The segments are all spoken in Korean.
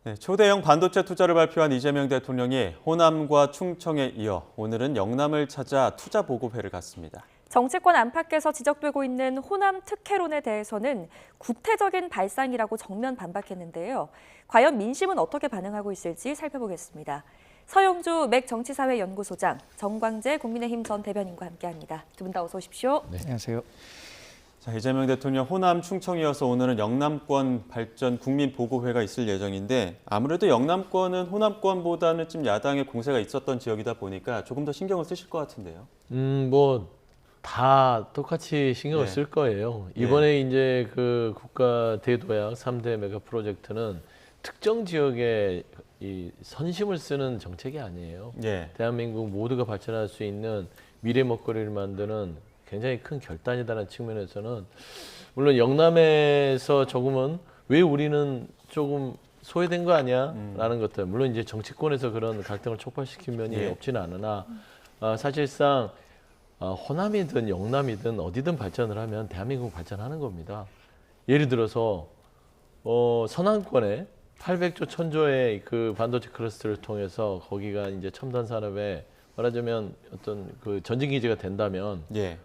네, 초대형 반도체 투자를 발표한 이재명 대통령이 호남과 충청에 이어 오늘은 영남을 찾아 투자 보고회를 갖습니다. 정치권 안팎에서 지적되고 있는 호남 특혜론에 대해서는 구태적인 발상이라고 정면 반박했는데요. 과연 민심은 어떻게 반응하고 있을지 살펴보겠습니다. 서영주 맥정치사회연구소장, 정광재 국민의힘 전 대변인과 함께합니다. 두 분 다 어서 오십시오. 네, 안녕하세요. 자, 이재명 대통령 호남 충청이어서 오늘은 영남권 발전 국민보고회가 있을 예정인데 아무래도 영남권은 호남권보다는 좀 야당의 공세가 있었던 지역이다 보니까 조금 더 신경을 쓰실 것 같은데요. 다 똑같이 신경을 네. 쓸 거예요. 이번에 이제 그 국가 대도약 3대 메가 프로젝트는 특정 지역에 이 선심을 쓰는 정책이 아니에요. 예. 대한민국 모두가 발전할 수 있는 미래 먹거리를 만드는 굉장히 큰 결단이다라는 측면에서는 물론 영남에서 조금은 왜 우리는 조금 소외된 거 아니야? 라는 것들 물론 이제 정치권에서 그런 갈등을 촉발시킨 면이 예. 없지는 않으나 사실상 호남이든 영남이든 어디든 발전을 하면 대한민국 발전하는 겁니다. 예를 들어서 서남권에 800조 1000조의 그 반도체 클러스터를 통해서 거기가 이제 첨단 산업에 말하자면 어떤 그 전진 기지가 된다면 예.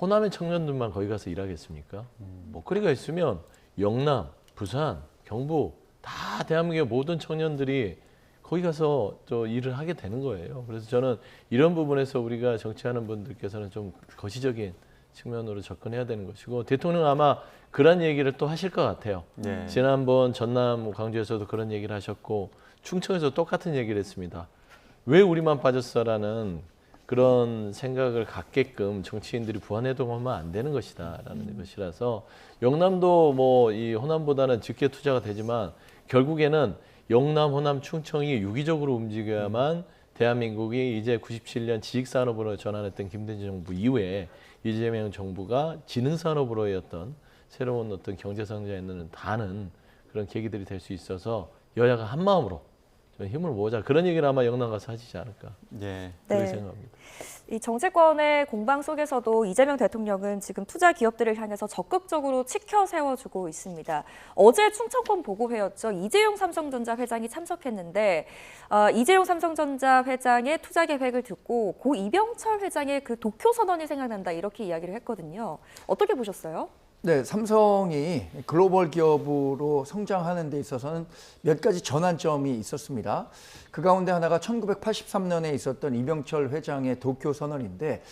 호남의 청년들만 거기 가서 일하겠습니까? 먹거리가 있으면 영남, 부산, 경북 다 대한민국의 모든 청년들이 거기 가서 또 일을 하게 되는 거예요. 그래서 저는 이런 부분에서 우리가 정치하는 분들께서는 좀 거시적인 측면으로 접근해야 되는 것이고 대통령 아마 그런 얘기를 또 하실 것 같아요. 네. 지난번 전남 광주에서도 그런 얘기를 하셨고 충청에서 똑같은 얘기를 했습니다. 왜 우리만 빠졌어라는 그런 생각을 갖게끔 정치인들이 부안해동하면 안 되는 것이다라는 것이라서 영남도 뭐 이 호남보다는 적게 투자가 되지만 결국에는 영남, 호남, 충청이 유기적으로 움직여야만 대한민국이 이제 97년 지식산업으로 전환했던 김대중 정부 이후에 이재명 정부가 지능산업으로의 어떤 새로운 어떤 경제성장에 있는 다는 그런 계기들이 될 수 있어서 여야가 한 마음으로 좀 힘을 모으자 그런 얘기를 아마 영남 가서 하시지 않을까 예. 그렇게 네. 생각합니다. 이 정치권의 공방 속에서도 이재명 대통령은 지금 투자 기업들을 향해서 적극적으로 치켜 세워주고 있습니다. 어제 충청권 보고회였죠. 이재용 삼성전자 회장이 참석했는데 이재용 삼성전자 회장의 투자 계획을 듣고 고 이병철 회장의 그 도쿄 선언이 생각난다 이렇게 이야기를 했거든요. 어떻게 보셨어요? 네, 삼성이 글로벌 기업으로 성장하는 데 있어서는 몇 가지 전환점이 있었습니다. 그 가운데 하나가 1983년에 있었던 이병철 회장의 도쿄 선언인데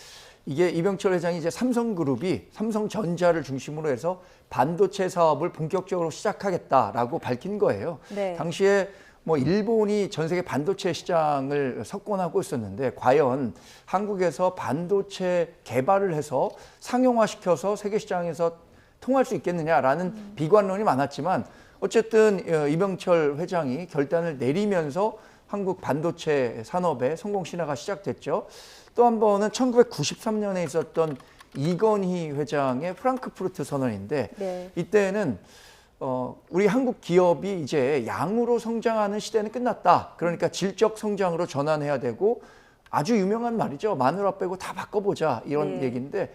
이게 이병철 회장이 이제 삼성그룹이 삼성전자를 중심으로 해서 반도체 사업을 본격적으로 시작하겠다라고 밝힌 거예요. 네. 당시에 뭐 일본이 전 세계 반도체 시장을 석권하고 있었는데 과연 한국에서 반도체 개발을 해서 상용화시켜서 세계 시장에서 통할 수 있겠느냐라는 비관론이 많았지만 어쨌든 이병철 회장이 결단을 내리면서 한국 반도체 산업의 성공 신화가 시작됐죠. 또 한 번은 1993년에 있었던 이건희 회장의 프랑크푸르트 선언인데 네. 이때는 우리 한국 기업이 이제 양으로 성장하는 시대는 끝났다. 그러니까 질적 성장으로 전환해야 되고 아주 유명한 말이죠. 마누라 빼고 다 바꿔보자 이런 네. 얘기인데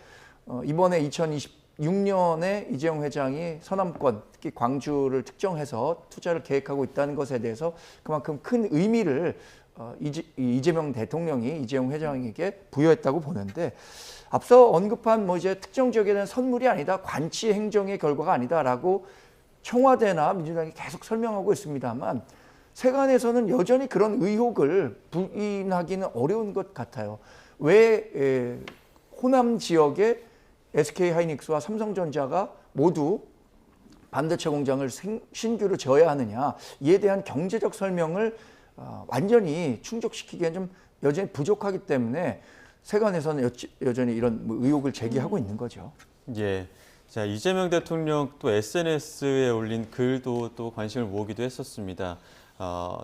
이번에 2026년에 이재용 회장이 서남권 특히 광주를 특정해서 투자를 계획하고 있다는 것에 대해서 그만큼 큰 의미를 이재명 대통령이 이재용 회장에게 부여했다고 보는데 앞서 언급한 뭐 이제 특정 지역에 대한 선물이 아니다, 관치 행정의 결과가 아니다라고 청와대나 민주당이 계속 설명하고 있습니다만 세간에서는 여전히 그런 의혹을 부인하기는 어려운 것 같아요. 왜 호남 지역에 SK하이닉스와 삼성전자가 모두 반도체 공장을 신규로 지어야 하느냐 이에 대한 경제적 설명을 완전히 충족시키기엔 좀 여전히 부족하기 때문에 세간에서는 여전히 이런 의혹을 제기하고 있는 거죠. 예. 자, 이재명 대통령 또 SNS에 올린 글도 또 관심을 모으기도 했었습니다.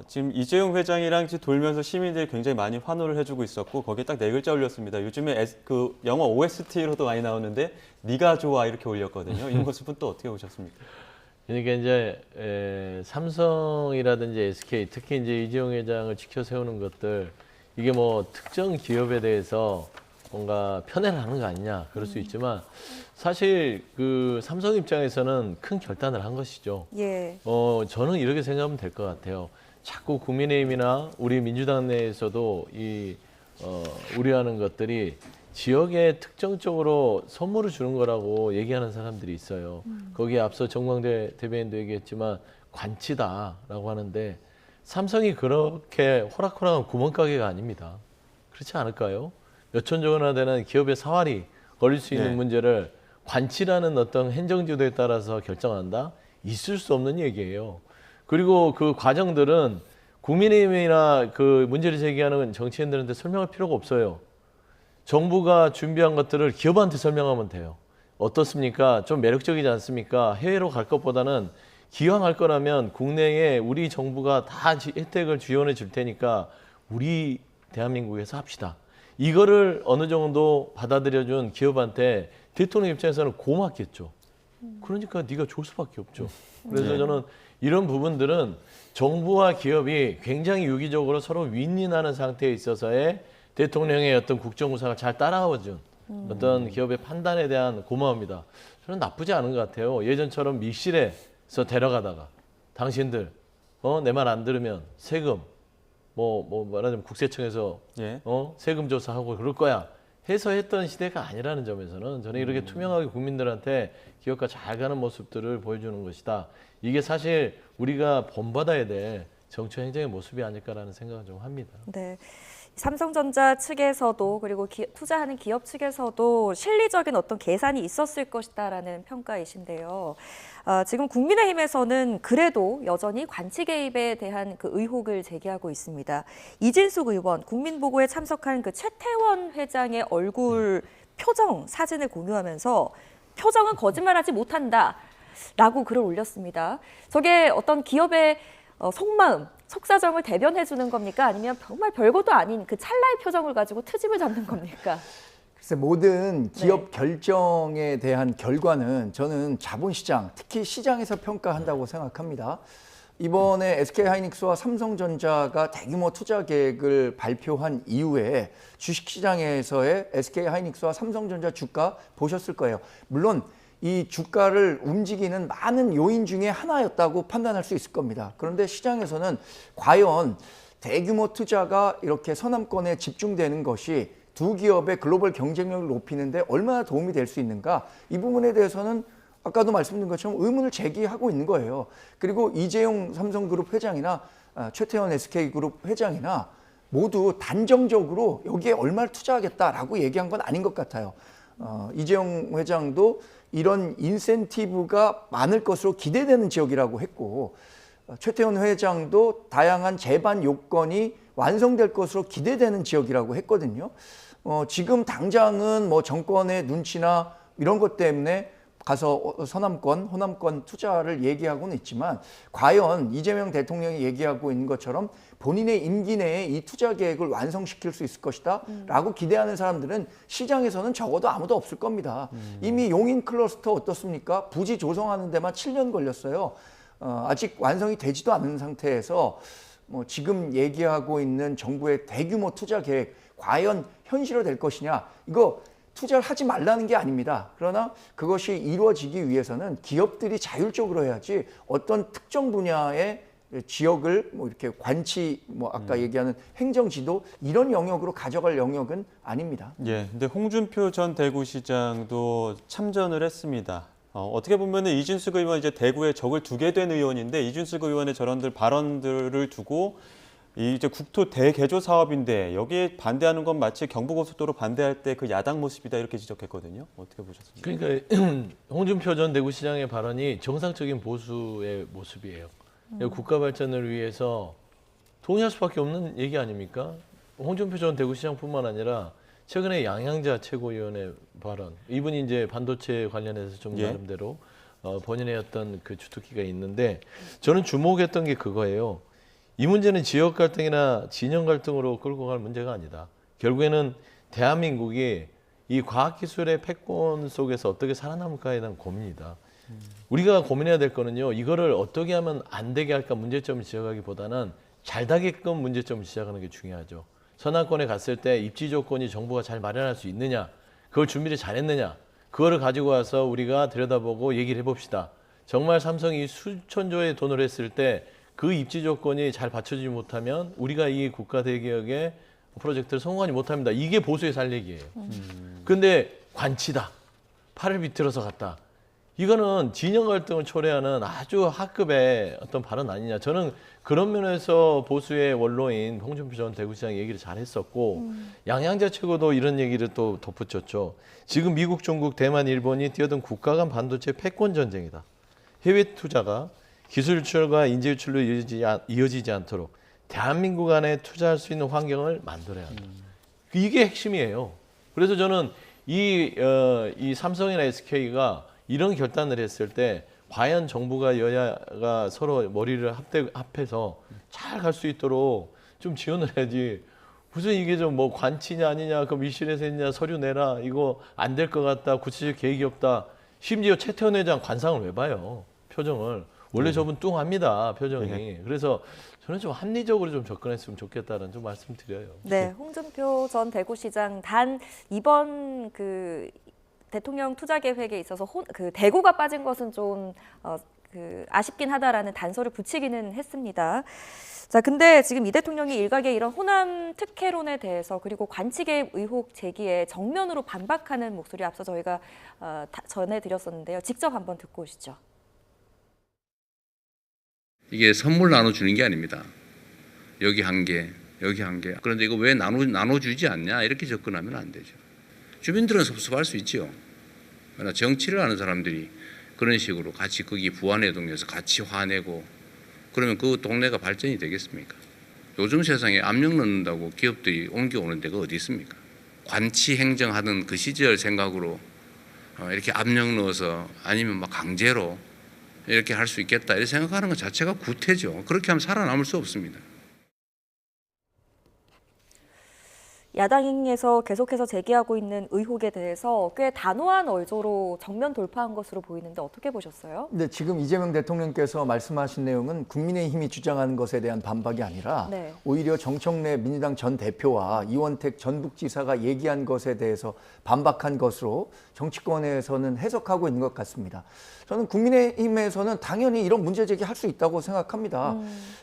지금 이재용 회장이랑 돌면서 시민들이 굉장히 많이 환호를 해주고 있었고 거기에 딱 네 글자 올렸습니다. 요즘에 그 영화 OST로도 많이 나오는데 네가 좋아 이렇게 올렸거든요. 이 모습은 또 어떻게 보셨습니까? 그러니까 이제 삼성이라든지 SK 특히 이제 이재용 회장을 지켜 세우는 것들 이게 뭐 특정 기업에 대해서 뭔가 편애를 하는 거 아니냐 그럴 수 있지만 사실 그 삼성 입장에서는 큰 결단을 한 것이죠. 예. 저는 이렇게 생각하면 될 것 같아요. 자꾸 국민의힘이나 우리 민주당 내에서도 우려하는 것들이 지역에 특정적으로 선물을 주는 거라고 얘기하는 사람들이 있어요. 거기에 앞서 정광대 대변인도 얘기했지만 관치다라고 하는데 삼성이 그렇게 호락호락한 구멍가게가 아닙니다. 그렇지 않을까요? 몇천조 원이나 되는 기업의 사활이 걸릴 수 있는 네. 문제를 관치라는 어떤 행정지도에 따라서 결정한다? 있을 수 없는 얘기예요. 그리고 그 과정들은 국민의힘이나 그 문제를 제기하는 정치인들한테 설명할 필요가 없어요. 정부가 준비한 것들을 기업한테 설명하면 돼요. 어떻습니까? 좀 매력적이지 않습니까? 해외로 갈 것보다는 기왕 할 거라면 국내에 우리 정부가 다 혜택을 지원해 줄 테니까 우리 대한민국에서 합시다. 이거를 어느 정도 받아들여준 기업한테 대통령 입장에서는 고맙겠죠. 그러니까 네가 줄 수밖에 없죠. 그래서 네. 저는 이런 부분들은 정부와 기업이 굉장히 유기적으로 서로 윈윈하는 상태에 있어서의 대통령의 어떤 국정구상을 잘 따라와준 어떤 기업의 판단에 대한 고마움이다. 저는 나쁘지 않은 것 같아요. 예전처럼 밀실에서 데려가다가 당신들 내 말 안 들으면 세금 말하자면 국세청에서 예. 세금 조사하고 그럴 거야 해서 했던 시대가 아니라는 점에서는 저는 이렇게 투명하게 국민들한테 기업가 잘 가는 모습들을 보여주는 것이다. 이게 사실 우리가 본받아야 될 정치 행정의 모습이 아닐까라는 생각을 좀 합니다. 네. 삼성전자 측에서도 그리고 투자하는 기업 측에서도 실리적인 어떤 계산이 있었을 것이다라는 평가이신데요. 지금 국민의힘에서는 그래도 여전히 관치 개입에 대한 그 의혹을 제기하고 있습니다. 이진숙 의원, 국민보고에 참석한 그 최태원 회장의 얼굴 표정 사진을 공유하면서 표정은 거짓말하지 못한다라고 글을 올렸습니다. 저게 어떤 기업의 속마음, 속사정을 대변해 주는 겁니까? 아니면 정말 별것도 아닌 그 찰나의 표정을 가지고 트집을 잡는 겁니까? 글쎄 모든 기업 결정에 대한 결과는 저는 자본시장, 특히 시장에서 평가한다고 생각합니다. 이번에 SK하이닉스와 삼성전자가 대규모 투자 계획을 발표한 이후에 주식시장에서의 SK하이닉스와 삼성전자 주가 보셨을 거예요. 물론 이 주가를 움직이는 많은 요인 중에 하나였다고 판단할 수 있을 겁니다. 그런데 시장에서는 과연 대규모 투자가 이렇게 서남권에 집중되는 것이 두 기업의 글로벌 경쟁력을 높이는데 얼마나 도움이 될 수 있는가? 이 부분에 대해서는 아까도 말씀드린 것처럼 의문을 제기하고 있는 거예요. 그리고 이재용 삼성그룹 회장이나 최태원 SK그룹 회장이나 모두 단정적으로 여기에 얼마를 투자하겠다라고 얘기한 건 아닌 것 같아요. 이재용 회장도 이런 인센티브가 많을 것으로 기대되는 지역이라고 했고 최태원 회장도 다양한 제반 요건이 완성될 것으로 기대되는 지역이라고 했거든요. 지금 당장은 뭐 정권의 눈치나 이런 것 때문에 가서 서남권, 호남권 투자를 얘기하고는 있지만 과연 이재명 대통령이 얘기하고 있는 것처럼 본인의 임기 내에 이 투자 계획을 완성시킬 수 있을 것이다 라고 기대하는 사람들은 시장에서는 적어도 아무도 없을 겁니다. 이미 용인 클러스터 어떻습니까? 부지 조성하는 데만 7년 걸렸어요. 아직 완성이 되지도 않은 상태에서 지금 얘기하고 있는 정부의 대규모 투자 계획 과연 현실화될 것이냐 이거 투자를 하지 말라는 게 아닙니다. 그러나 그것이 이루어지기 위해서는 기업들이 자율적으로 해야지 어떤 특정 분야의 지역을 이렇게 관치 아까 얘기하는 행정지도 이런 영역으로 가져갈 영역은 아닙니다. 예, 근데 홍준표 전 대구시장도 참전을 했습니다. 어떻게 보면 이준숙 의원 이제 대구에 적을 두게 된 의원인데 이준숙 의원의 저런들 발언들을 두고 이제 국토 대개조 사업인데 여기에 반대하는 건 마치 경부고속도로 반대할 때 그 야당 모습이다 이렇게 지적했거든요. 어떻게 보셨습니까? 그러니까 홍준표 전 대구시장의 발언이 정상적인 보수의 모습이에요. 국가 발전을 위해서 동의할 수밖에 없는 얘기 아닙니까? 홍준표 전 대구시장뿐만 아니라 최근에 양양자 최고위원의 발언, 이분이 이제 반도체 관련해서 좀 나름대로 본인의 어떤 그 주특기가 있는데 저는 주목했던 게 그거예요. 이 문제는 지역 갈등이나 진영 갈등으로 끌고 갈 문제가 아니다. 결국에는 대한민국이 이 과학기술의 패권 속에서 어떻게 살아남을까에 대한 고민이다. 우리가 고민해야 될 거는요. 이거를 어떻게 하면 안 되게 할까 문제점을 지적하기보다는 잘 되게끔 문제점을 지적하는 게 중요하죠. 서남권에 갔을 때 입지 조건이 정부가 잘 마련할 수 있느냐, 그걸 준비를 잘했느냐, 그거를 가지고 와서 우리가 들여다보고 얘기를 해봅시다. 정말 삼성이 수천조의 돈을 했을 때 그 입지 조건이 잘 받쳐지지 못하면 우리가 이 국가 대기업의 프로젝트를 성공하지 못합니다. 이게 보수의 살 얘기예요. 근데 관치다. 팔을 비틀어서 갔다. 이거는 진영 갈등을 초래하는 아주 하급의 어떤 발언 아니냐. 저는 그런 면에서 보수의 원로인 홍준표 전 대구시장 얘기를 잘 했었고 양양자 최고도 이런 얘기를 또 덧붙였죠. 지금 미국, 중국, 대만, 일본이 뛰어든 국가 간 반도체 패권 전쟁이다. 해외 투자가 기술 유출과 인재 유출로 이어지지 않도록 대한민국 안에 투자할 수 있는 환경을 만들어야 한다. 이게 핵심이에요. 그래서 저는 이 삼성이나 SK가 이런 결단을 했을 때 과연 정부가 여야가 서로 머리를 합해서 잘 갈 수 있도록 좀 지원을 해야지. 무슨 이게 좀 뭐 관치냐 아니냐, 그 밀실에서 했냐, 서류 내라, 이거 안 될 것 같다, 구체적 계획이 없다. 심지어 최태원 회장 관상을 왜 봐요? 표정을. 원래 저분 뚱합니다, 표정이. 그래서 저는 좀 합리적으로 좀 접근했으면 좋겠다는 좀 말씀드려요. 네, 홍준표 전 대구시장 단 이번 그 대통령 투자 계획에 있어서 대구가 빠진 것은 좀 아쉽긴 하다라는 단서를 붙이기는 했습니다. 자, 근데 지금 이 대통령이 일각의 이런 호남 특혜론에 대해서 그리고 관치개입 의혹 제기에 정면으로 반박하는 목소리 앞서 저희가 전해드렸었는데요. 직접 한번 듣고 오시죠. 이게 선물 나눠주는 게 아닙니다. 여기 한 개, 여기 한 개. 그런데 이거 왜 나눠주지 않냐 이렇게 접근하면 안 되죠. 주민들은 섭섭할 수 있죠. 그러나 정치를 하는 사람들이 그런 식으로 같이 거기 부안해동에서 같이 화내고 그러면 그 동네가 발전이 되겠습니까? 요즘 세상에 압력 넣는다고 기업들이 옮겨오는 데가 어디 있습니까? 관치 행정하던 그 시절 생각으로 이렇게 압력 넣어서 아니면 막 강제로 이렇게 할 수 있겠다 이렇게 생각하는 것 자체가 구태죠. 그렇게 하면 살아남을 수 없습니다. 야당에서 계속해서 제기하고 있는 의혹에 대해서 꽤 단호한 얼조로 정면 돌파한 것으로 보이는데 어떻게 보셨어요? 근데 지금 이재명 대통령께서 말씀하신 내용은 국민의힘이 주장하는 것에 대한 반박이 아니라 네. 오히려 정청래 민주당 전 대표와 이원택 전북지사가 얘기한 것에 대해서 반박한 것으로 정치권에서는 해석하고 있는 것 같습니다. 저는 국민의힘에서는 당연히 이런 문제 제기할 수 있다고 생각합니다.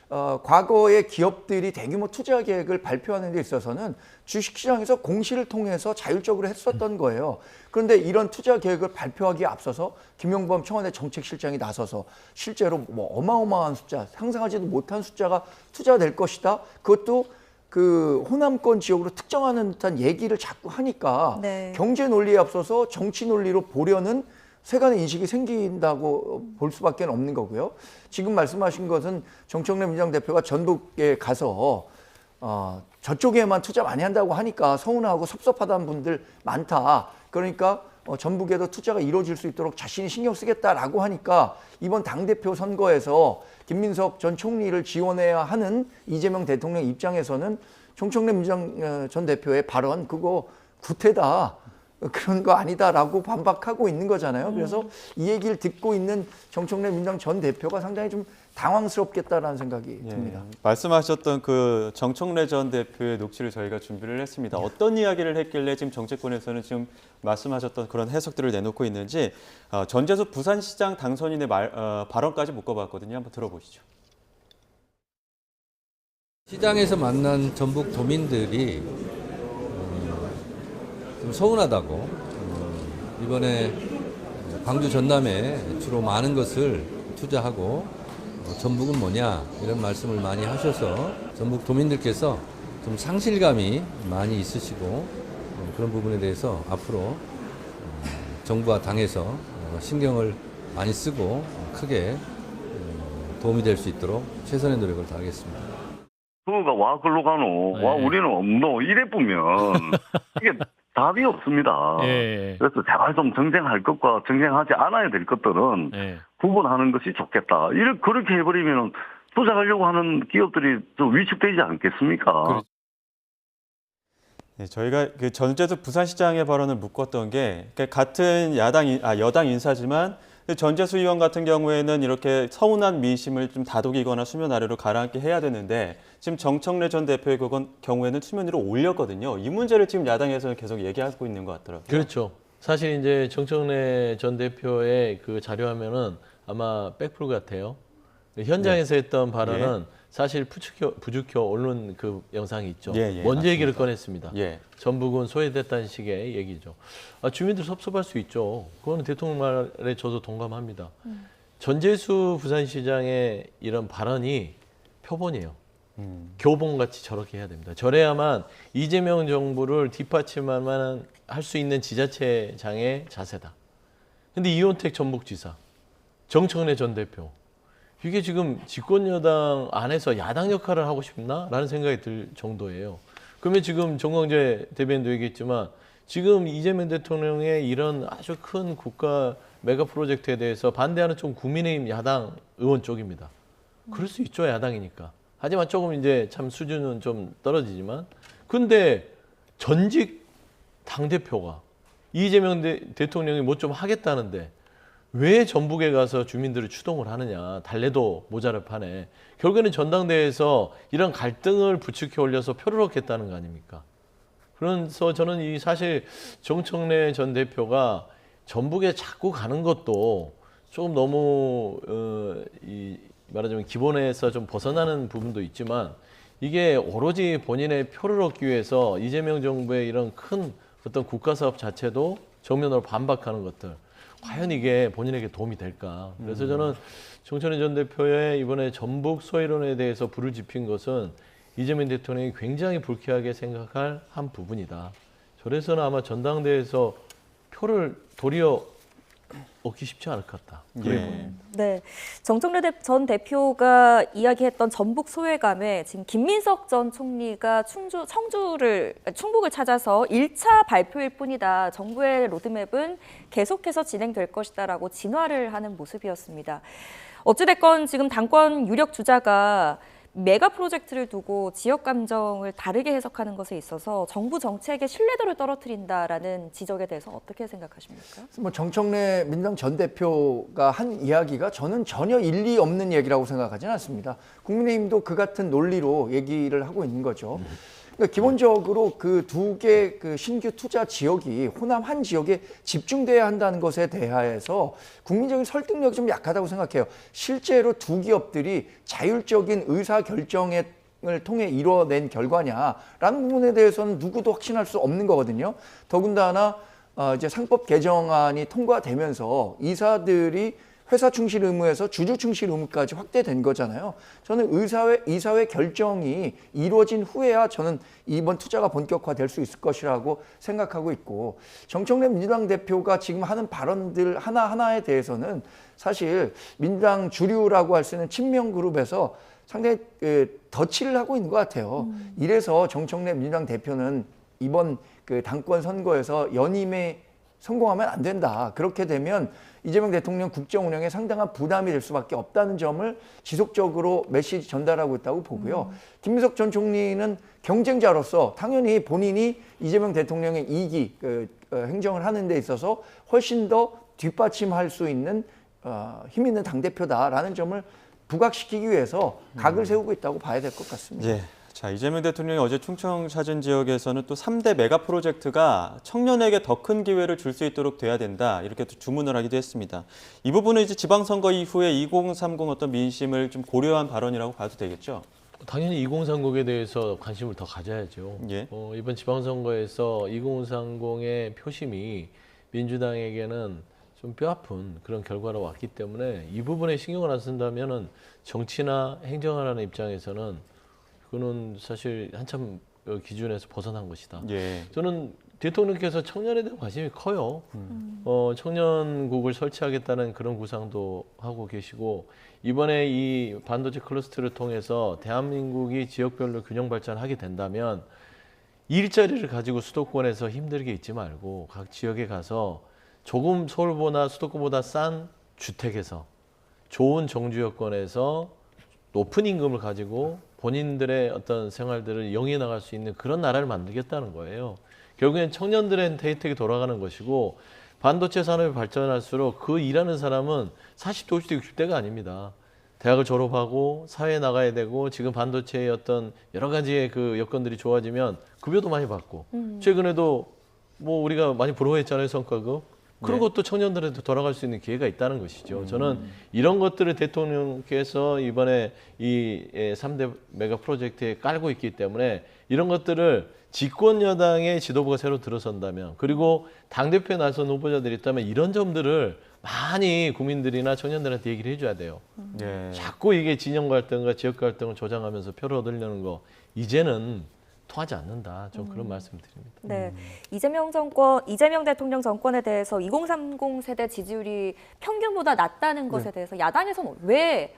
과거에 기업들이 대규모 투자 계획을 발표하는 데 있어서는 주식시장에서 공시를 통해서 자율적으로 했었던 거예요. 그런데 이런 투자 계획을 발표하기에 앞서서 김용범 청와대 정책실장이 나서서 실제로 뭐 어마어마한 숫자, 상상하지도 못한 숫자가 투자될 것이다. 그것도 그 호남권 지역으로 특정하는 듯한 얘기를 자꾸 하니까 네. 경제 논리에 앞서서 정치 논리로 보려는 세간의 인식이 생긴다고 볼 수밖에 없는 거고요. 지금 말씀하신 것은 정청래 민주당 대표가 전북에 가서 저쪽에만 투자 많이 한다고 하니까 서운하고 섭섭하다는 분들 많다. 그러니까 전북에도 투자가 이루어질 수 있도록 자신이 신경 쓰겠다라고 하니까 이번 당대표 선거에서 김민석 전 총리를 지원해야 하는 이재명 대통령 입장에서는 정청래 민주당 전 대표의 발언 그거 구태다. 그런 거 아니다라고 반박하고 있는 거잖아요. 그래서 이 얘기를 듣고 있는 정청래 민주당 전 대표가 상당히 좀 당황스럽겠다라는 생각이 듭니다. 말씀하셨던 그 정청래 전 대표의 녹취를 저희가 준비를 했습니다. 어떤 이야기를 했길래 지금 정치권에서는 지금 말씀하셨던 그런 해석들을 내놓고 있는지 전재수 부산시장 당선인의 발언까지 묶어봤거든요. 한번 들어보시죠. 시장에서 만난 전북 도민들이 좀 서운하다고 이번에 광주 전남에 주로 많은 것을 투자하고 전북은 뭐냐 이런 말씀을 많이 하셔서 전북 도민들께서 좀 상실감이 많이 있으시고 그런 부분에 대해서 앞으로 정부와 당에서 신경을 많이 쓰고 크게 도움이 될 수 있도록 최선의 노력을 다하겠습니다. 그거가 와 글로 가노, 네. 와 우리는 없노 이래 보면 이게 답이 없습니다. 예. 그래서 제발 좀 정쟁할 것과 정쟁하지 않아야 될 것들은 예. 구분하는 것이 좋겠다. 그렇게 해버리면 투자하려고 하는 기업들이 좀 위축되지 않겠습니까? 네, 저희가 그 전재수 부산시장의 발언을 묶었던 게 같은 여당 인사지만 근데 전재수 의원 같은 경우에는 이렇게 서운한 민심을 좀 다독이거나 수면 아래로 가라앉게 해야 되는데 지금 정청래 전 대표의 경우에는 수면 위로 올렸거든요. 이 문제를 지금 야당에서는 계속 얘기하고 있는 것 같더라고요. 그렇죠. 사실 이제 정청래 전 대표의 그 자료화면은 아마 백플 같아요. 현장에서 했던 발언은 사실 부추겨 오른 그 영상이 있죠. 먼저 맞습니다. 얘기를 꺼냈습니다. 예. 전북은 소외됐다는 식의 얘기죠. 주민들 섭섭할 수 있죠. 그거는 대통령 말에 저도 동감합니다. 전재수 부산시장의 이런 발언이 표본이에요. 교본같이 저렇게 해야 됩니다. 저래야만 이재명 정부를 뒷받침만 할 수 있는 지자체장의 자세다. 근데 이원택 전북지사, 정청래 전 대표, 이게 지금 집권여당 안에서 야당 역할을 하고 싶나? 라는 생각이 들 정도예요. 그러면 지금 정광재 대변인도 얘기했지만 지금 이재명 대통령의 이런 아주 큰 국가 메가 프로젝트에 대해서 반대하는 쪽 국민의힘 야당 의원 쪽입니다. 그럴 수 있죠, 야당이니까. 하지만 조금 이제 참 수준은 좀 떨어지지만, 근데 전직 당대표가 이재명 대통령이 뭐 좀 하겠다는데 왜 전북에 가서 주민들을 추동을 하느냐. 달래도 모자랄 판에. 결국에는 전당대회에서 이런 갈등을 부추겨 올려서 표를 얻겠다는 거 아닙니까? 그래서 저는 이 사실 정청래 전 대표가 전북에 자꾸 가는 것도 조금 너무 말하자면 기본에서 좀 벗어나는 부분도 있지만 이게 오로지 본인의 표를 얻기 위해서 이재명 정부의 이런 큰 어떤 국가사업 자체도 정면으로 반박하는 것들. 과연 이게 본인에게 도움이 될까? 그래서 저는 정청래 전 대표의 이번에 전북 소외론에 대해서 불을 지핀 것은 이재명 대통령이 굉장히 불쾌하게 생각할 한 부분이다. 저래서는 아마 전당대회에서 표를 도리어 얻기 쉽지 않을 것 같다. 예. 네, 정청래 전 대표가 이야기했던 전북 소외감에 지금 김민석 전 총리가 충북을 찾아서 1차 발표일 뿐이다. 정부의 로드맵은 계속해서 진행될 것이다라고 진화를 하는 모습이었습니다. 어찌됐건 지금 당권 유력 주자가 메가 프로젝트를 두고 지역 감정을 다르게 해석하는 것에 있어서 정부 정책의 신뢰도를 떨어뜨린다라는 지적에 대해서 어떻게 생각하십니까? 뭐 정청래 민주당 전 대표가 한 이야기가 저는 전혀 일리 없는 얘기라고 생각하지는 않습니다. 국민의힘도 그 같은 논리로 얘기를 하고 있는 거죠. 그러니까 기본적으로 그 두 개 그 신규 투자 지역이 호남 한 지역에 집중돼야 한다는 것에 대하여서 국민적인 설득력이 좀 약하다고 생각해요. 실제로 두 기업들이 자율적인 의사 결정을 통해 이뤄낸 결과냐라는 부분에 대해서는 누구도 확신할 수 없는 거거든요. 더군다나 이제 상법 개정안이 통과되면서 이사들이 회사 충실 의무에서 주주 충실 의무까지 확대된 거잖아요. 저는 이사회 결정이 이루어진 후에야 저는 이번 투자가 본격화될 수 있을 것이라고 생각하고 있고, 정청래 민주당 대표가 지금 하는 발언들 하나하나에 대해서는 사실 민주당 주류라고 할 수 있는 친명 그룹에서 상당히 덧칠을 하고 있는 것 같아요. 이래서 정청래 민주당 대표는 이번 그 당권 선거에서 연임에 성공하면 안 된다. 그렇게 되면 이재명 대통령 국정 운영에 상당한 부담이 될 수밖에 없다는 점을 지속적으로 메시지 전달하고 있다고 보고요. 김민석 전 총리는 경쟁자로서 당연히 본인이 이재명 대통령의 2기 행정을 하는 데 있어서 훨씬 더 뒷받침할 수 있는 힘 있는 당대표다라는 점을 부각시키기 위해서 각을 세우고 있다고 봐야 될 것 같습니다. 예. 자, 이재명 대통령이 어제 충청 찾은 지역에서는 또 3대 메가 프로젝트가 청년에게 더 큰 기회를 줄 수 있도록 돼야 된다. 이렇게 또 주문을 하기도 했습니다. 이 부분은 이제 지방선거 이후에 2030 어떤 민심을 좀 고려한 발언이라고 봐도 되겠죠? 당연히 2030에 대해서 관심을 더 가져야죠. 예. 이번 지방선거에서 2030의 표심이 민주당에게는 좀 뼈아픈 그런 결과로 왔기 때문에 이 부분에 신경을 안 쓴다면은 정치나 행정하라는 입장에서는 그거는 사실 한참 기준에서 벗어난 것이다. 예. 저는 대통령께서 청년에 대한 관심이 커요. 청년국을 설치하겠다는 그런 구상도 하고 계시고, 이번에 이 반도체 클러스터를 통해서 대한민국이 지역별로 균형 발전하게 된다면 일자리를 가지고 수도권에서 힘들게 있지 말고 각 지역에 가서 조금 서울보다 수도권보다 싼 주택에서 좋은 정주 여건에서 높은 임금을 가지고 본인들의 어떤 생활들을 영위해 나갈 수 있는 그런 나라를 만들겠다는 거예요. 결국엔 청년들한테 혜택이 돌아가는 것이고, 반도체 산업이 발전할수록 그 일하는 사람은 40대, 50대, 60대가 아닙니다. 대학을 졸업하고 사회에 나가야 되고 지금 반도체의 어떤 여러 가지의 그 여건들이 좋아지면 급여도 많이 받고 최근에도 뭐 우리가 많이 부러워했잖아요, 성과급. 그런 것도 청년들한테 돌아갈 수 있는 기회가 있다는 것이죠. 저는 이런 것들을 대통령께서 이번에 이 3대 메가 프로젝트에 깔고 있기 때문에 이런 것들을 집권 여당의 지도부가 새로 들어선다면 그리고 당대표에 나선 후보자들이 있다면 이런 점들을 많이 국민들이나 청년들한테 얘기를 해줘야 돼요. 예. 자꾸 이게 진영 갈등과 지역 갈등을 조장하면서 표를 얻으려는 거 이제는 통하지 않는다. 좀 그런 말씀드립니다. 네, 이재명 대통령 정권에 대해서 2030 세대 지지율이 평균보다 낮다는 것에 대해서 야당에서는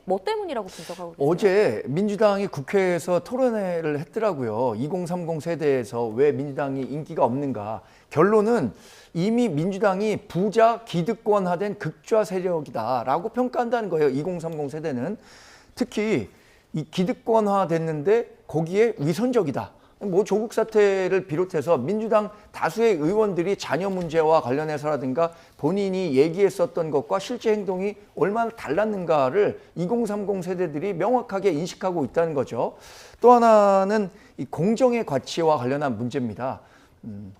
뭐 때문이라고 분석하고 계세요? 어제 민주당이 국회에서 토론회를 했더라고요. 2030 세대에서 왜 민주당이 인기가 없는가. 결론은 이미 민주당이 부자 기득권화된 극좌 세력이다라고 평가한다는 거예요. 2030 세대는. 특히 이 기득권화 됐는데 거기에 위선적이다. 뭐 조국 사태를 비롯해서 민주당 다수의 의원들이 자녀 문제와 관련해서라든가 본인이 얘기했었던 것과 실제 행동이 얼마나 달랐는가를 2030 세대들이 명확하게 인식하고 있다는 거죠. 또 하나는 이 공정의 가치와 관련한 문제입니다.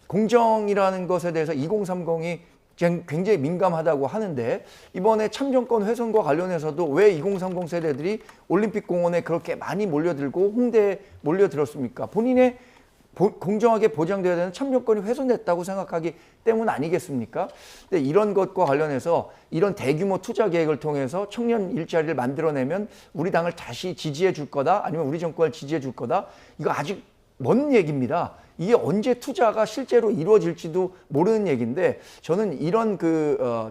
공정이라는 것에 대해서 2030이 굉장히 민감하다고 하는데 이번에 참정권 훼손과 관련해서도 왜 2030 세대들이 올림픽 공원에 그렇게 많이 몰려들고 홍대에 몰려들었습니까? 본인의 공정하게 보장되어야 되는 참정권이 훼손됐다고 생각하기 때문 아니겠습니까? 근데 이런 것과 관련해서 이런 대규모 투자 계획을 통해서 청년 일자리를 만들어내면 우리 당을 다시 지지해 줄 거다 아니면 우리 정권을 지지해 줄 거다 이거 아직 먼 얘기입니다. 이게 언제 투자가 실제로 이루어질지도 모르는 얘기인데 저는 이런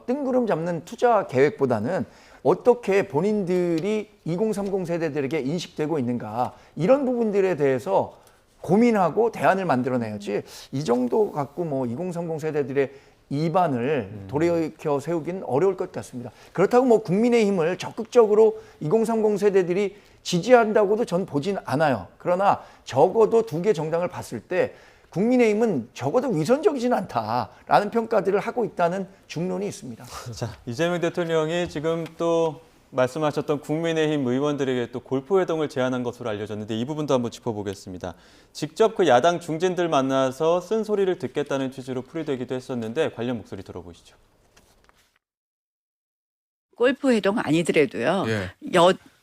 뜬구름 잡는 투자 계획보다는 어떻게 본인들이 2030 세대들에게 인식되고 있는가 이런 부분들에 대해서 고민하고 대안을 만들어내야지 이 정도 갖고 뭐 2030 세대들의 이반을 돌이켜 세우기는 어려울 것 같습니다. 그렇다고 뭐 국민의힘을 적극적으로 2030 세대들이 지지한다고도 전 보진 않아요. 그러나 적어도 두 개 정당을 봤을 때 국민의힘은 적어도 위선적이진 않다라는 평가들을 하고 있다는 중론이 있습니다. 자, 이재명 대통령이 지금 또 말씀하셨던 국민의힘 의원들에게 또 골프회동을 제안한 것으로 알려졌는데 이 부분도 한번 짚어보겠습니다. 직접 그 야당 중진들 만나서 쓴소리를 듣겠다는 취지로 풀이되기도 했었는데 관련 목소리 들어보시죠. 골프 회동 아니더라도요.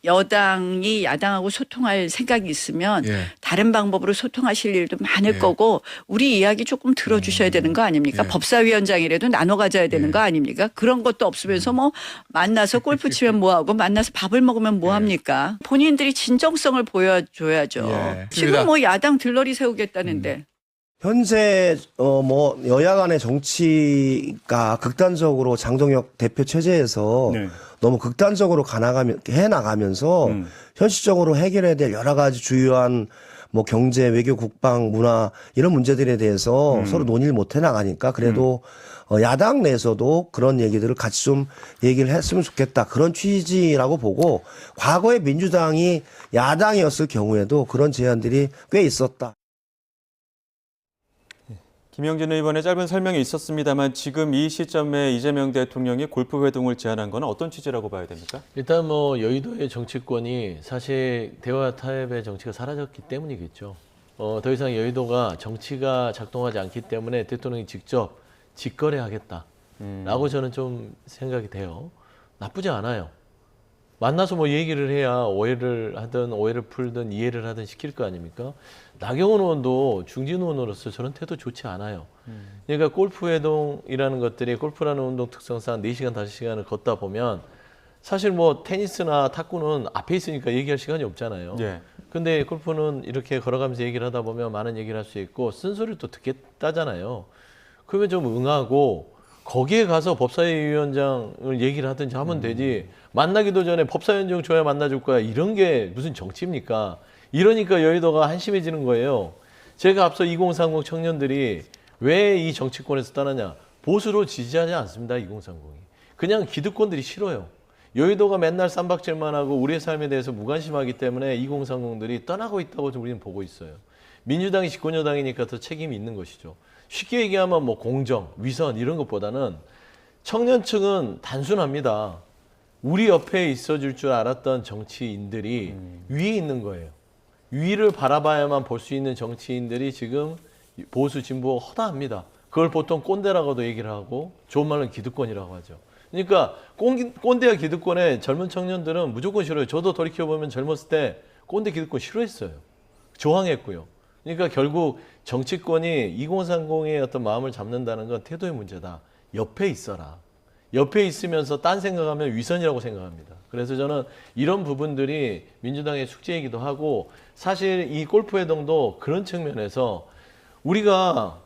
여당이 야당하고 소통할 생각이 있으면 다른 방법으로 소통하실 일도 많을 거고 우리 이야기 조금 들어주셔야 되는 거 아닙니까? 법사위원장이라도 나눠 가져야 되는 거 아닙니까? 그런 것도 없으면서 뭐 만나서 골프 치면 뭐하고 만나서 밥을 먹으면 뭐합니까? 본인들이 진정성을 보여줘야죠. 지금 뭐 야당 들러리 세우겠다는데. 현재 뭐 여야 간의 정치가 극단적으로 장동혁 대표 체제에서 너무 극단적으로 해 나가면서 현실적으로 해결해야 될 여러 가지 주요한 뭐 경제, 외교, 국방, 문화 이런 문제들에 대해서 서로 논의를 못 해 나가니까 그래도 야당 내에서도 그런 얘기들을 같이 좀 얘기를 했으면 좋겠다. 그런 취지라고 보고 과거에 민주당이 야당이었을 경우에도 그런 제안들이 꽤 있었다. 김영진 의원의 짧은 설명이 있었습니다만 지금 이 시점에 이재명 대통령이 골프 회동을 제안한 건 어떤 취지라고 봐야 됩니까? 일단 뭐 여의도의 정치권이 사실 대화 타협의 정치가 사라졌기 때문이겠죠. 더 이상 여의도가 정치가 작동하지 않기 때문에 대통령이 직접 직거래하겠다라고 저는 좀 생각이 돼요. 나쁘지 않아요. 만나서 뭐 얘기를 해야 오해를 하든 오해를 풀든 이해를 하든 시킬 거 아닙니까? 나경원 의원도 중진 의원으로서 저런 태도 좋지 않아요. 그러니까 골프 회동이라는 것들이 골프라는 운동 특성상 4시간, 5시간을 걷다 보면 사실 뭐 테니스나 탁구는 앞에 있으니까 얘기할 시간이 없잖아요. 근데 골프는 이렇게 걸어가면서 얘기를 하다 보면 많은 얘기를 할 수 있고 쓴소리를 또 듣겠다잖아요. 그러면 좀 응하고 거기에 가서 법사위원장을 얘기를 하든지 하면 되지. 만나기도 전에 법사위원장 줘야 만나줄 거야. 이런 게 무슨 정치입니까? 이러니까 여의도가 한심해지는 거예요. 제가 앞서 2030 청년들이 왜 이 정치권에서 떠나냐. 보수로 지지하지 않습니다. 2030이. 그냥 기득권들이 싫어요. 여의도가 맨날 쌈박질만 하고 우리의 삶에 대해서 무관심하기 때문에 2030들이 떠나고 있다고 우리는 보고 있어요. 민주당이 집권여당이니까 더 책임이 있는 것이죠. 쉽게 얘기하면 뭐 공정, 위선 이런 것보다는 청년층은 단순합니다. 우리 옆에 있어줄 줄 알았던 정치인들이 위에 있는 거예요. 위를 바라봐야만 볼 수 있는 정치인들이 지금 보수 진보 허다합니다. 그걸 보통 꼰대라고도 얘기를 하고 좋은 말로는 기득권이라고 하죠. 그러니까 꼰대와 기득권의 젊은 청년들은 무조건 싫어요. 저도 돌이켜보면 젊었을 때 꼰대 기득권 싫어했어요. 저항했고요. 그러니까 결국 정치권이 2030의 어떤 마음을 잡는다는 건 태도의 문제다. 옆에 있어라. 옆에 있으면서 딴 생각하면 위선이라고 생각합니다. 그래서 저는 이런 부분들이 민주당의 숙제이기도 하고 사실 이 골프회동도 그런 측면에서 우리가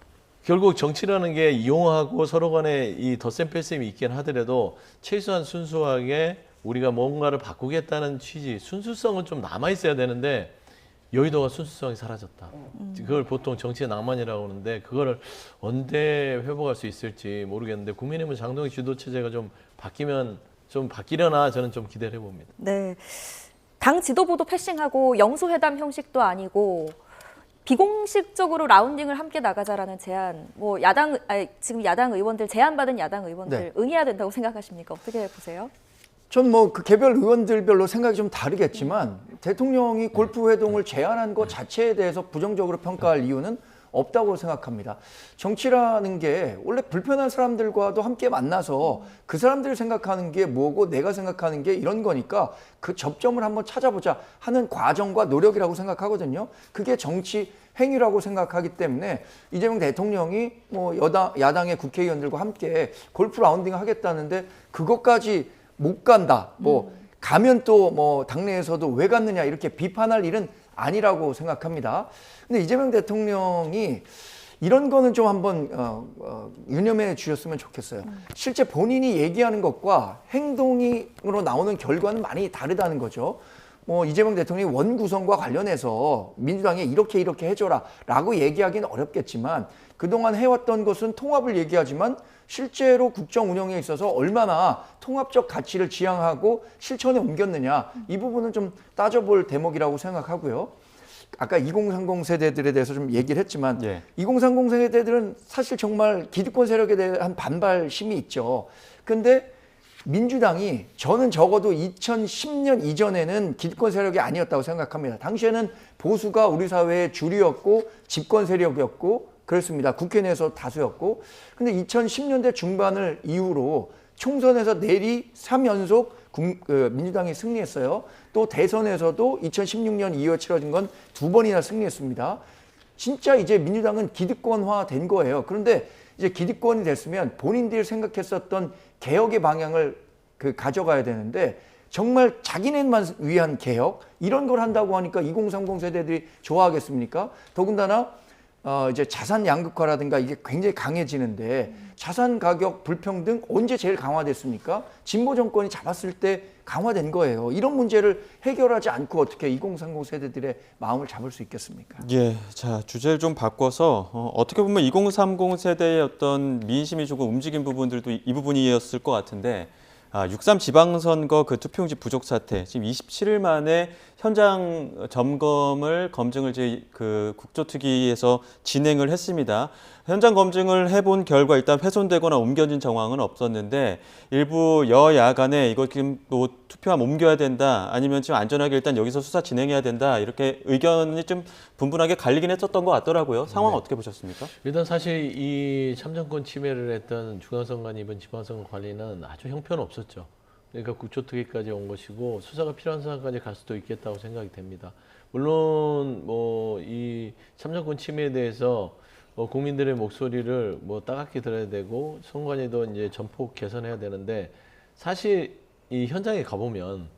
결국 정치라는 게 이용하고 서로 간에 이 덧셈 뺄셈이 있긴 하더라도 최소한 순수하게 우리가 뭔가를 바꾸겠다는 취지, 순수성은 좀 남아있어야 되는데 여의도가 순수성이 사라졌다. 그걸 보통 정치의 낭만이라고 하는데 그거를 언제 회복할 수 있을지 모르겠는데 국민의힘은 장동혁 지도체제가 좀 바뀌면 좀 바뀌려나 저는 좀 기대를 해봅니다. 네, 당 지도부도 패싱하고 영수회담 형식도 아니고 비공식적으로 라운딩을 함께 나가자라는 제안, 뭐 지금 야당 의원들 제안받은 야당 의원들 네. 응해야 된다고 생각하십니까? 어떻게 보세요? 전 뭐 그 개별 의원들별로 생각이 좀 다르겠지만 대통령이 골프 회동을 제안한 것 자체에 대해서 부정적으로 평가할 이유는 없다고 생각합니다. 정치라는 게 원래 불편한 사람들과도 함께 만나서 그 사람들이 생각하는 게 뭐고 내가 생각하는 게 이런 거니까 그 접점을 한번 찾아보자 하는 과정과 노력이라고 생각하거든요. 그게 정치 행위라고 생각하기 때문에 이재명 대통령이 뭐 야당의 국회의원들과 함께 골프 라운딩 하겠다는데 그것까지 못 간다. 뭐 가면 또 뭐 당내에서도 왜 갔느냐 이렇게 비판할 일은 아니라고 생각합니다. 근데 이재명 대통령이 이런 거는 좀 한번 유념해 주셨으면 좋겠어요. 실제 본인이 얘기하는 것과 행동으로 나오는 결과는 많이 다르다는 거죠. 뭐 이재명 대통령이 원 구성과 관련해서 민주당에 이렇게 해줘라 라고 얘기하기는 어렵겠지만 그동안 해왔던 것은 통합을 얘기하지만 실제로 국정 운영에 있어서 얼마나 통합적 가치를 지향하고 실천에 옮겼느냐 이 부분은 좀 따져볼 대목이라고 생각하고요. 아까 2030 세대들에 대해서 좀 얘기를 했지만 2030 세대들은 사실 정말 기득권 세력에 대한 반발심이 있죠. 근데 민주당이 저는 적어도 2010년 이전에는 기득권 세력이 아니었다고 생각합니다. 당시에는 보수가 우리 사회의 주류였고 집권 세력이었고 그렇습니다. 국회 내에서 다수였고 근데 2010년대 중반을 이후로 총선에서 내리 3연속 민주당이 승리했어요. 또 대선에서도 2016년 2월 치러진 건 2번이나 승리했습니다. 진짜 이제 민주당은 기득권화 된 거예요. 그런데 이제 기득권이 됐으면 본인들이 생각했었던 개혁의 방향을 가져가야 되는데 정말 자기네만 위한 개혁 이런 걸 한다고 하니까 2030 세대들이 좋아하겠습니까? 더군다나 이제 자산 양극화라든가 이게 굉장히 강해지는데 자산 가격 불평등 언제 제일 강화됐습니까? 진보 정권이 잡았을 때 강화된 거예요. 이런 문제를 해결하지 않고 어떻게 2030 세대들의 마음을 잡을 수 있겠습니까? 예, 자 주제를 좀 바꿔서 어떻게 보면 2030 세대의 어떤 민심이 조금 움직인 부분들도 이 부분이었을 것 같은데 6.3 지방선거 그 투표용지 부족 사태 지금 27일 만에 현장 검증을 이제 그 국조특위에서 진행을 했습니다. 현장 검증을 해본 결과 일단 훼손되거나 옮겨진 정황은 없었는데 일부 여야 간에 이거 지금 뭐 투표함 옮겨야 된다 아니면 지금 안전하게 일단 여기서 수사 진행해야 된다 이렇게 의견이 좀 분분하게 갈리긴 했었던 것 같더라고요. 상황 어떻게 보셨습니까? 일단 사실 이 참정권 침해를 했던 중앙선관위 이번 지방선거 관리는 아주 형편없었죠. 그러니까 국조특위까지 온 것이고 수사가 필요한 사안까지 갈 수도 있겠다고 생각이 됩니다. 물론 뭐 이 참정권 침해에 대해서 국민들의 목소리를 뭐 따갑게 들어야 되고 선관위도 이제 전폭 개선해야 되는데 사실 이 현장에 가보면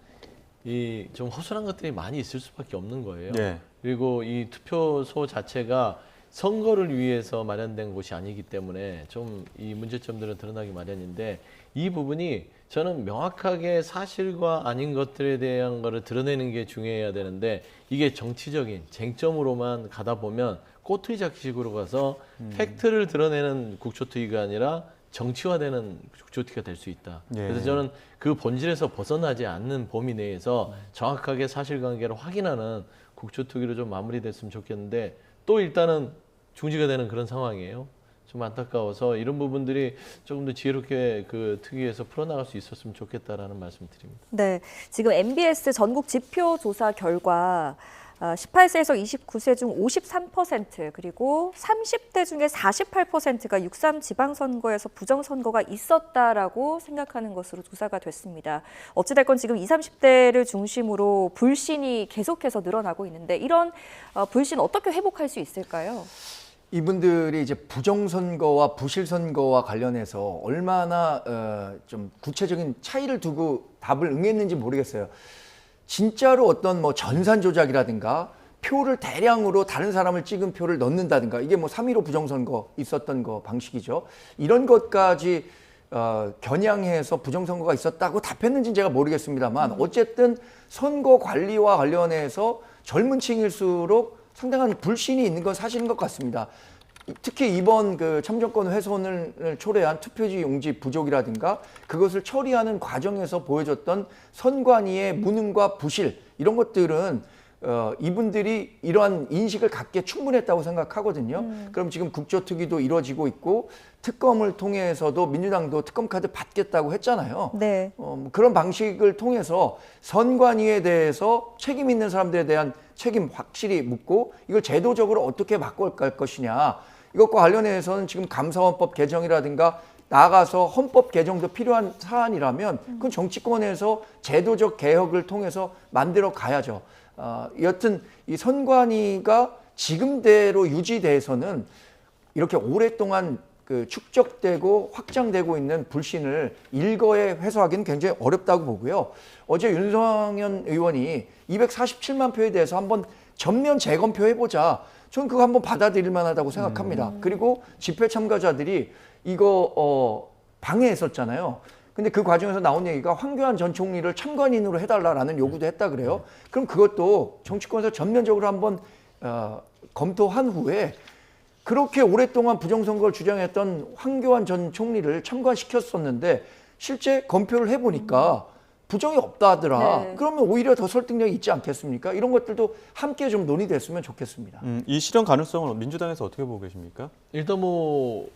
이 좀 허술한 것들이 많이 있을 수밖에 없는 거예요. 네. 그리고 이 투표소 자체가 선거를 위해서 마련된 곳이 아니기 때문에 좀 이 문제점들은 드러나기 마련인데 이 부분이 저는 명확하게 사실과 아닌 것들에 대한 거를 드러내는 게 중요해야 되는데 이게 정치적인 쟁점으로만 가다 보면 꼬투리 잡기식으로 가서 팩트를 드러내는 국조특위가 아니라 정치화되는 국조특위가 될 수 있다. 그래서 저는 그 본질에서 벗어나지 않는 범위 내에서 정확하게 사실관계를 확인하는 국조특위로 좀 마무리됐으면 좋겠는데 또 일단은 중지가 되는 그런 상황이에요. 좀 안타까워서 이런 부분들이 조금 더 지혜롭게 그 특위에서 풀어나갈 수 있었으면 좋겠다라는 말씀드립니다. 네, 지금 MBS 전국 지표 조사 결과 18세에서 29세 중 53% 그리고 30대 중에 48%가 6.3 지방선거에서 부정선거가 있었다라고 생각하는 것으로 조사가 됐습니다. 어찌됐건 지금 20, 30대를 중심으로 불신이 계속해서 늘어나고 있는데 이런 불신 어떻게 회복할 수 있을까요? 이분들이 이제 부정선거와 부실선거와 관련해서 얼마나 좀 구체적인 차이를 두고 답을 응했는지 모르겠어요. 진짜로 어떤 뭐 전산 조작이라든가 표를 대량으로 다른 사람을 찍은 표를 넣는다든가 이게 뭐 3.15 부정선거 있었던 거 방식이죠. 이런 것까지 겨냥해서 부정선거가 있었다고 답했는지는 제가 모르겠습니다만 어쨌든 선거 관리와 관련해서 젊은 층일수록 상당한 불신이 있는 건 사실인 것 같습니다. 특히 이번 그 참정권 훼손을 초래한 투표지 용지 부족이라든가 그것을 처리하는 과정에서 보여줬던 선관위의 무능과 부실 이런 것들은 이분들이 이러한 인식을 갖기에 충분했다고 생각하거든요. 그럼 지금 국조특위도 이루어지고 있고 특검을 통해서도 민주당도 특검 카드 받겠다고 했잖아요. 네. 그런 방식을 통해서 선관위에 대해서 책임 있는 사람들에 대한 책임 확실히 묻고 이걸 제도적으로 어떻게 바꿔갈 것이냐. 이것과 관련해서는 지금 감사원법 개정이라든가 나아가서 헌법 개정도 필요한 사안이라면 그건 정치권에서 제도적 개혁을 통해서 만들어 가야죠. 여튼 이 선관위가 지금대로 유지돼서는 이렇게 오랫동안 그 축적되고 확장되고 있는 불신을 일거에 해소하기는 굉장히 어렵다고 보고요. 어제 윤성현 의원이 247만 표에 대해서 한번 전면 재검표해보자. 저는 그거 한번 받아들일 만하다고 생각합니다. 그리고 집회 참가자들이 이거 방해했었잖아요. 근데 그 과정에서 나온 얘기가 황교안 전 총리를 참관인으로 해달라라는 요구도 했다 그래요. 그럼 그것도 정치권에서 전면적으로 한번 검토한 후에 그렇게 오랫동안 부정선거를 주장했던 황교안 전 총리를 참관시켰었는데 실제 검표를 해보니까 부정이 없다 하더라. 네. 그러면 오히려 더 설득력이 있지 않겠습니까? 이런 것들도 함께 좀 논의됐으면 좋겠습니다. 이 실현 가능성을 민주당에서 어떻게 보고 계십니까? 일단 뭐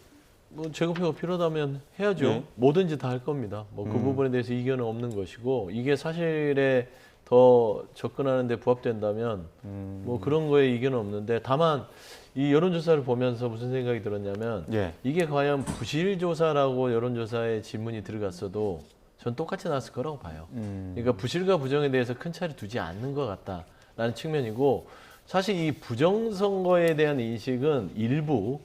재검표가 필요하다면 해야죠. 네. 뭐든지 다 할 겁니다. 뭐 그 부분에 대해서 이견은 없는 것이고 이게 사실에 더 접근하는 데 부합된다면 뭐 그런 거에 이견은 없는데 다만 이 여론조사를 보면서 무슨 생각이 들었냐면 예. 이게 과연 부실조사라고 여론조사에 질문이 들어갔어도 전 똑같이 나왔을 거라고 봐요. 그러니까 부실과 부정에 대해서 큰 차이를 두지 않는 것 같다라는 측면이고 사실 이 부정선거에 대한 인식은 일부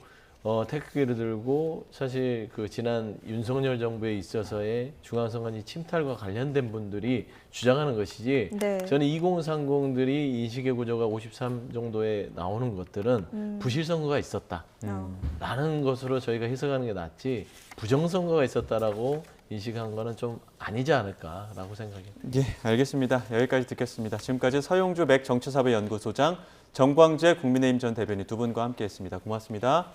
태극기를 들고 사실 그 지난 윤석열 정부에 있어서의 중앙선관위 침탈과 관련된 분들이 주장하는 것이지 네. 저는 2030들이 인식의 구조가 53 정도에 나오는 것들은 부실선거가 있었다라는 것으로 저희가 해석하는 게 낫지 부정선거가 있었다라고 인식한 거는 좀 아니지 않을까라고 생각합니다. 예, 알겠습니다. 여기까지 듣겠습니다. 지금까지 서용주 맥정치사회연구소장, 정광재 국민의힘 전 대변인 두 분과 함께했습니다. 고맙습니다.